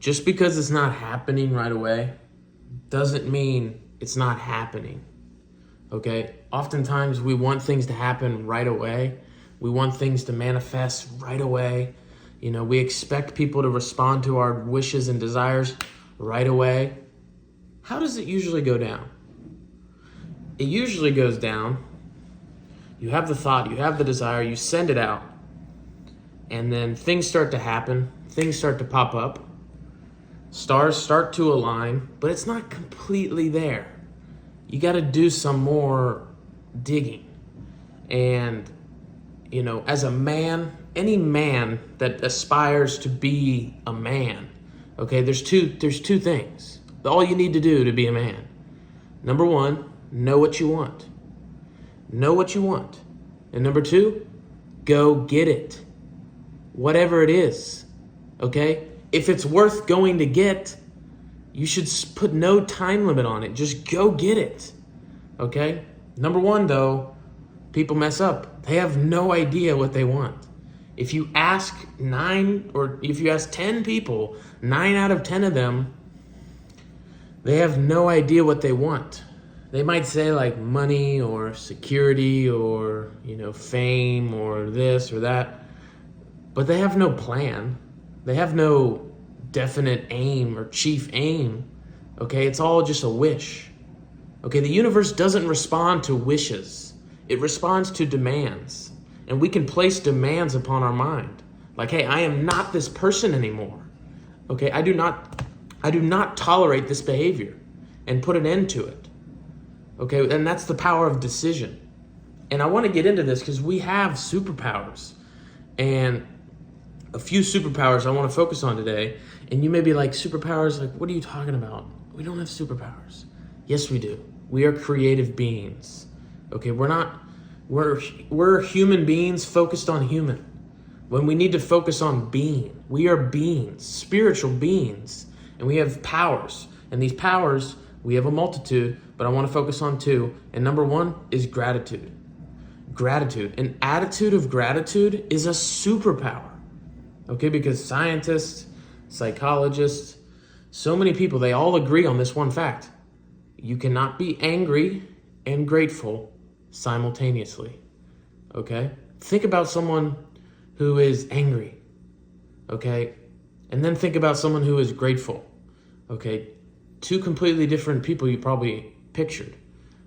Just because it's not happening right away doesn't mean it's not happening. Okay? Oftentimes we want things to happen right away. We want things to manifest right away. We expect people to respond to our wishes and desires right away. How does it usually go down? It usually goes down. You have the thought, you have the desire, you send it out, and then things start to happen, things start to pop up, stars start to align, but it's not completely there. You got to do some more digging. And, as a man, any man that aspires to be a man, okay, there's two things. All you need to do to be a man. Number one, know what you want. Know what you want. And number two, go get it. Whatever it is, okay? If it's worth going to get, you should put no time limit on it. Just go get it, okay? Number one, though, people mess up. They have no idea what they want. If you ask 10 people, 9 out of 10 of them, they have no idea what they want. They might say like money or security or, fame or this or that, but they have no plan. They have no definite aim or chief aim, okay? It's all just a wish, okay? The universe doesn't respond to wishes. It responds to demands, and we can place demands upon our mind. Like, hey, I am not this person anymore, okay? I do not tolerate this behavior and put an end to it. Okay, and that's the power of decision. And I want to get into this because we have superpowers. And a few superpowers I want to focus on today. And you may be like, superpowers? Like, what are you talking about? We don't have superpowers. Yes, we do. We are creative beings. Okay, we're human beings focused on human. When we need to focus on being, we are beings, spiritual beings. And we have powers. And these powers, we have a multitude, but I want to focus on two. And number one is gratitude. Gratitude. An attitude of gratitude is a superpower. Okay, because scientists, psychologists, so many people, they all agree on this one fact. You cannot be angry and grateful simultaneously. Okay? Think about someone who is angry. Okay? And then think about someone who is grateful. Okay? Two completely different people you probably pictured,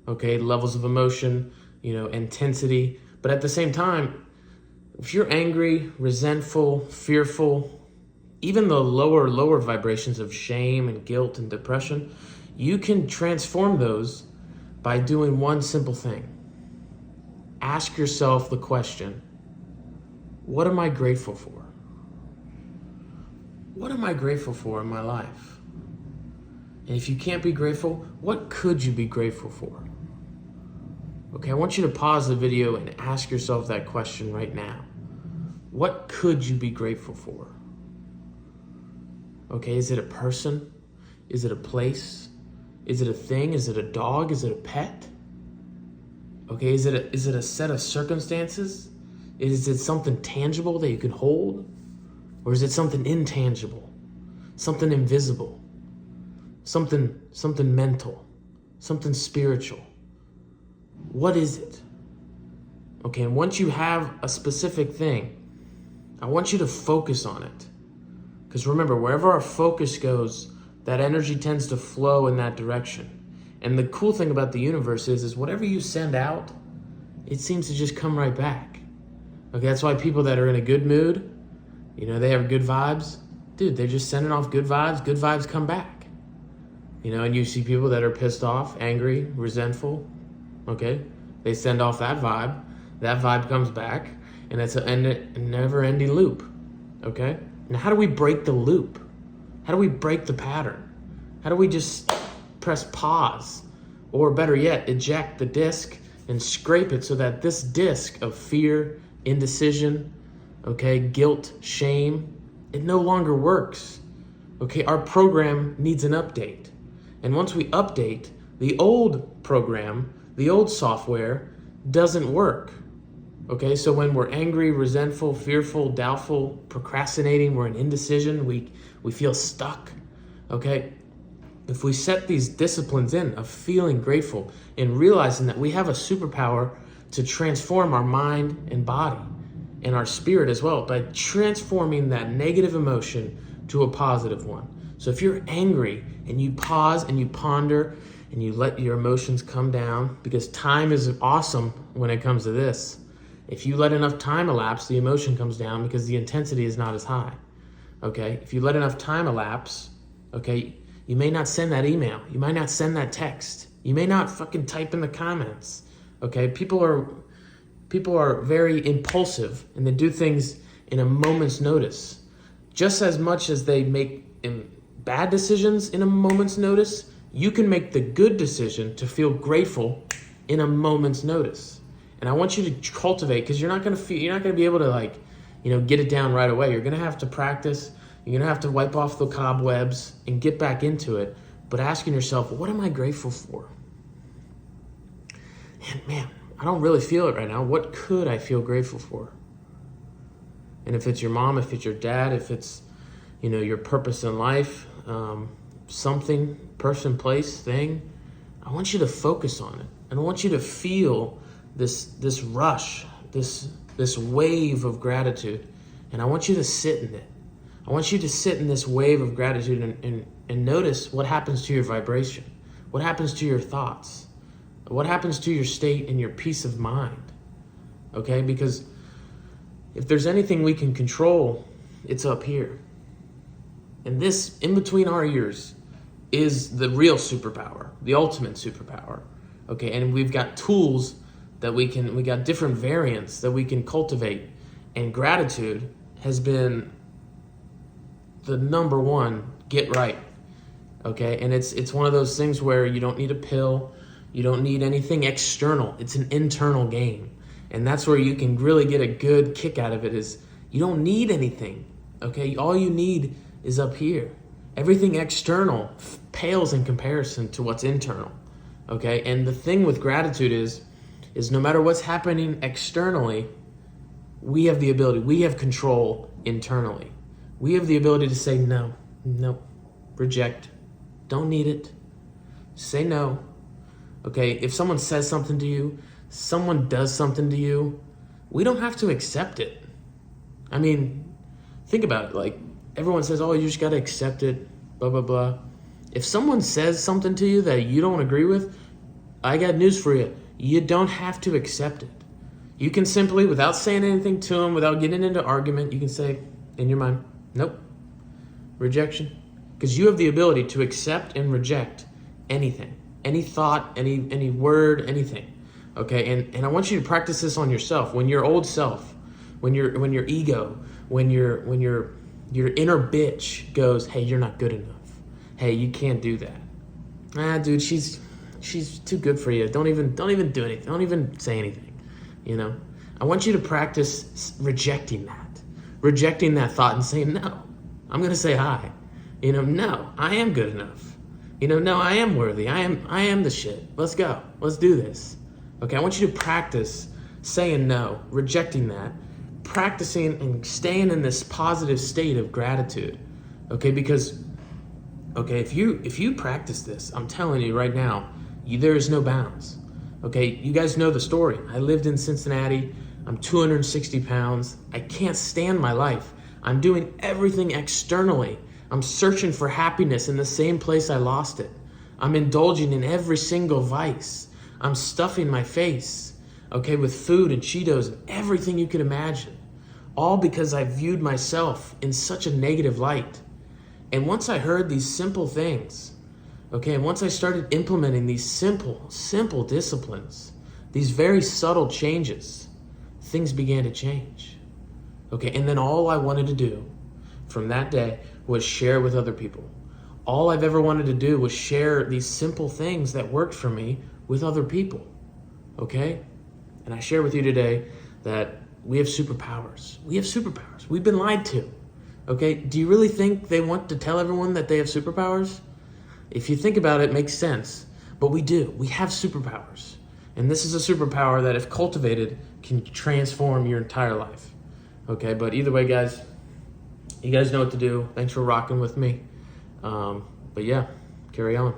okay? Levels of emotion, intensity. But at the same time, if you're angry, resentful, fearful, even the lower vibrations of shame and guilt and depression, you can transform those by doing one simple thing. Ask yourself the question, what am I grateful for? What am I grateful for in my life? And if you can't be grateful, what could you be grateful for? Okay, I want you to pause the video and ask yourself that question right now. What could you be grateful for? Okay, is it a person? Is it a place? Is it a thing? Is it a dog? Is it a pet? Okay, is it a set of circumstances? Is it something tangible that you can hold? Or is it something intangible? Something invisible? Something mental, something spiritual. What is it? Okay, and once you have a specific thing, I want you to focus on it. Because remember, wherever our focus goes, that energy tends to flow in that direction. And the cool thing about the universe is whatever you send out, it seems to just come right back. Okay, that's why people that are in a good mood, they have good vibes. Dude, they're just sending off good vibes come back. And you see people that are pissed off, angry, resentful, okay? They send off that vibe comes back, and it's a never-ending loop, okay? Now, how do we break the loop? How do we break the pattern? How do we just press pause, or better yet, eject the disc and scrape it so that this disc of fear, indecision, okay, guilt, shame, it no longer works, okay? Our program needs an update. And once we update, the old program, the old software doesn't work. Okay, so when we're angry, resentful, fearful, doubtful, procrastinating, we're in indecision, we feel stuck. Okay, if we set these disciplines in of feeling grateful and realizing that we have a superpower to transform our mind and body and our spirit as well by transforming that negative emotion to a positive one. So if you're angry and you pause and you ponder and you let your emotions come down, because time is awesome when it comes to this. If you let enough time elapse, the emotion comes down because the intensity is not as high. Okay, if you let enough time elapse, okay, you may not send that email. You might not send that text. You may not fucking type in the comments. Okay, people are very impulsive and they do things in a moment's notice. Just as much as they make bad decisions in a moment's notice, you can make the good decision to feel grateful in a moment's notice. And I want you to cultivate, because you're not going to be able to get it down right away. You're going to have to practice. You're going to have to wipe off the cobwebs and get back into it. But asking yourself, what am I grateful for? And man, I don't really feel it right now. What could I feel grateful for? And if it's your mom, if it's your dad, if it's, your purpose in life, something, person, place, thing, I want you to focus on it. And I want you to feel this rush, this wave of gratitude. And I want you to sit in it. I want you to sit in this wave of gratitude and notice what happens to your vibration, what happens to your thoughts, what happens to your state and your peace of mind. Okay? Because if there's anything we can control, it's up here. And this, in between our ears, is the real superpower, the ultimate superpower. Okay? And we've got tools that we got different variants that we can cultivate. And gratitude has been the number one get right. Okay? And it's one of those things where you don't need a pill, you don't need anything external. It's an internal game. And that's where you can really get a good kick out of it, is you don't need anything. Okay? All you need is up here. Everything external pales in comparison to what's internal. Okay? And the thing with gratitude is no matter what's happening externally, we have the ability, we have control internally. We have the ability to say no, reject, don't need it, say no. Okay, if someone says something to you, someone does something to you, we don't have to accept it. I mean, think about it. Like, everyone says, oh, you just got to accept it, blah, blah, blah. If someone says something to you that you don't agree with, I got news for you. You don't have to accept it. You can simply, without saying anything to them, without getting into argument, you can say in your mind, nope, rejection. Because you have the ability to accept and reject anything, any thought, any word, anything. Okay, and I want you to practice this on yourself. When your old self, when your ego, when your inner bitch goes, hey, you're not good enough. Hey, you can't do that. Dude, she's too good for you. Don't even do anything. Don't even say anything. I want you to practice rejecting that thought and saying, no, I'm going to say hi. No, I am good enough. No, I am worthy. I am the shit. Let's go. Let's do this. Okay, I want you to practice saying no, rejecting that, practicing and staying in this positive state of gratitude. Okay, because if you practice this, I'm telling you right now, there is no bounds. Okay, you guys know the story. I lived in Cincinnati. I'm 260 pounds. I can't stand my life. I'm doing everything externally. I'm searching for happiness in the same place I lost it. I'm indulging in every single vice. I'm stuffing my face, okay, with food and Cheetos and everything you could imagine. All because I viewed myself in such a negative light. And once I heard these simple things, okay, and once I started implementing these simple disciplines, these very subtle changes, things began to change. Okay, and then all I wanted to do from that day was share with other people. All I've ever wanted to do was share these simple things that worked for me with other people. Okay? And I share with you today that we have superpowers. We have superpowers. We've been lied to. Okay? Do you really think they want to tell everyone that they have superpowers? If you think about it, it makes sense. But we do. We have superpowers. And this is a superpower that, if cultivated, can transform your entire life. Okay, but either way, guys, you guys know what to do. Thanks for rocking with me. But yeah, carry on.